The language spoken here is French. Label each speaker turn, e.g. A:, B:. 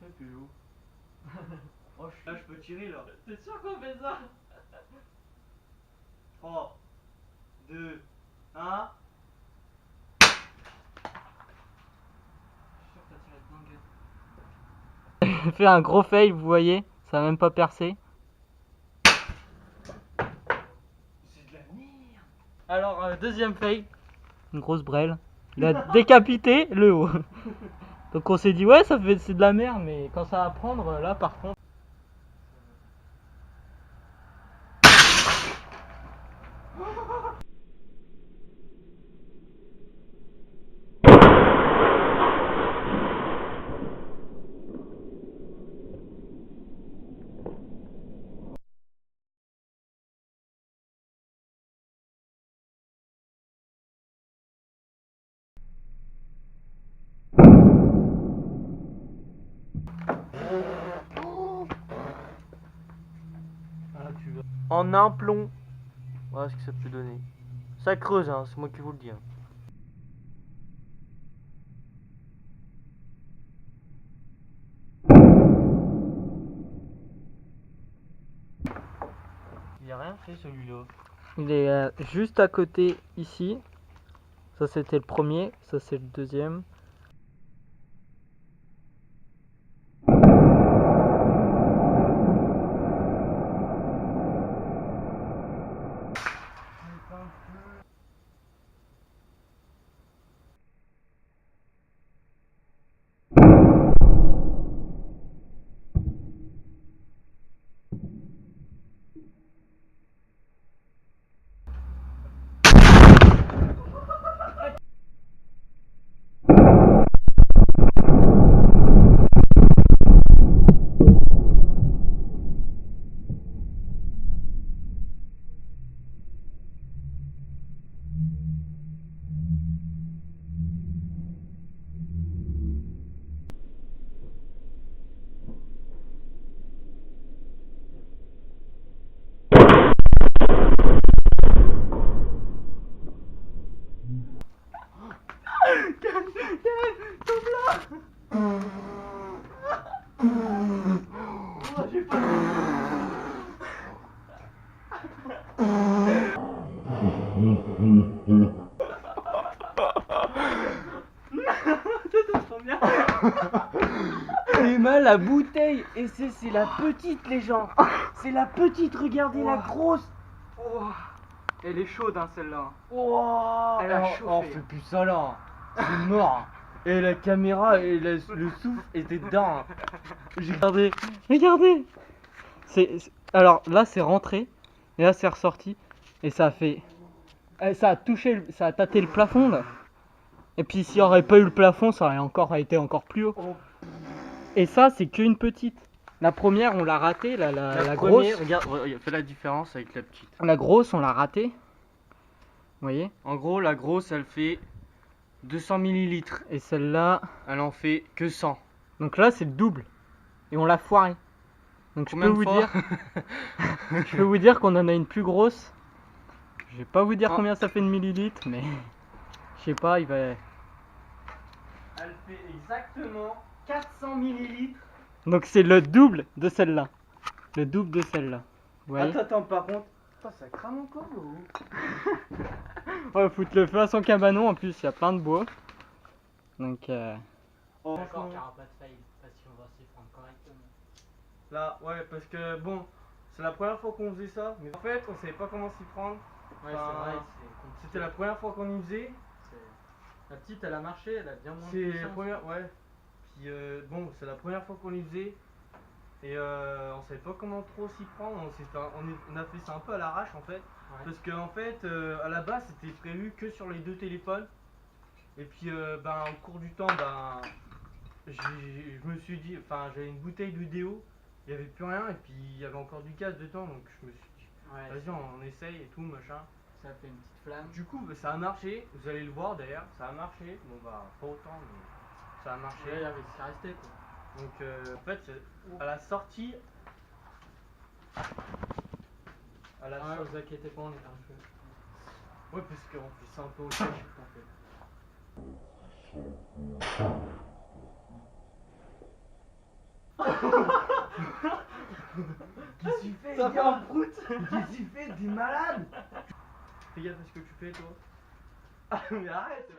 A: rentrer, tu es où? Oh, là, je peux tirer là.
B: T'es sûr qu'on fait ça?
A: 3, 2, 1.
B: Je suis sûr que t'as tiré plein de gueule.
C: Fait un gros fail, vous voyez, ça a même pas percé.
A: C'est de la merde.
C: Alors, deuxième fail, une grosse brêle. Il a décapité le haut. Donc on s'est dit, ouais, c'est de la merde, mais quand ça va prendre, là par contre. En un plomb. Voilà ce que ça peut donner. Ça creuse, hein, c'est moi qui vous le dis. Hein.
A: Il a rien fait celui-là.
C: Il est juste à côté ici. Ça c'était le premier, ça c'est le deuxième.
A: Et mal la bouteille. Et c'est la petite, les gens. C'est la petite, regardez la grosse.
C: Elle est chaude, hein, celle-là.
A: Oh,
C: Elle a
A: on
C: chauffé.
A: fait plus ça là. C'est mort. Et la caméra et le souffle était dedans.
C: Regardez, regardez. Alors là, c'est rentré. Et là, c'est ressorti. Et ça a fait. Ça a touché, ça a tâté le plafond là. Et puis s'il n'y aurait pas eu le plafond, ça aurait été encore plus haut.
A: Oh.
C: Et ça, c'est qu'une petite. La première, on l'a ratée, la grosse.
A: Première, regarde, fais la différence avec la petite.
C: La grosse, on l'a ratée. Vous voyez?
A: En gros, la grosse, elle fait 200 millilitres.
C: Et celle-là.
A: Elle en fait que 100.
C: Donc là, c'est le double. Et on l'a foiré. Donc
A: Combien de fois
C: je peux vous dire qu'on en a une plus grosse. Je vais pas vous dire
A: Oh.
C: combien ça fait de millilitres, mais je sais pas, il va.
A: Elle fait exactement 400 millilitres.
C: Donc c'est le double de celle-là. Le double de celle-là. Vous voyez?
A: Attends, par contre. Putain, ça crame encore ou?
C: On va foutre le feu à son cabanon, en plus il y a plein de bois. Donc
A: Oh,
B: D'accord,
A: franchement,
B: qu'il n'y aura pas de fail, parce qu'on va s'y prendre correctement.
A: là, ouais, parce que bon, c'est la première fois qu'on faisait ça. Mais en fait, on savait pas comment s'y prendre.
B: Ouais,
A: Enfin,
B: c'est vrai, c'est compliqué.
A: C'était la première fois qu'on y faisait.
B: La petite, elle a marché, elle a bien moins de
A: C'est la
B: puissance.
A: première, ouais. Puis bon, c'est la première fois qu'on y faisait. Et on savait pas comment trop s'y prendre. On a fait ça un peu à l'arrache en fait.
B: Ouais.
A: Parce que en fait, à la base, c'était prévu que sur les 2 téléphones. Et puis, ben, au cours du temps, ben, je me suis dit, enfin, j'avais une bouteille de déo, il n'y avait plus rien, et puis il y avait encore du gaz dedans, donc je me suis dit,
B: Ouais,
A: vas-y, on essaye et tout, machin.
B: ça fait une petite flamme.
A: Du coup, bah, ça a marché, vous allez le voir d'ailleurs, ça a marché. Bon, bah, pas autant, mais ça a marché.
B: Ouais, il y avait ce qui restait quoi.
A: Donc, en fait, à la sortie. À la
B: Ouais,
A: sortie.
B: vous inquiétez pas, on est un peu.
A: Ouais, parce qu'on fait ça un peu au sèche en fait. Qu'est-ce que tu fais,
C: Ça fait
A: gars?
C: un prout.
A: Qu'est-ce que tu fais? T'es malade? Fais gaffe à ce que tu fais, toi. Ah, mais arrête!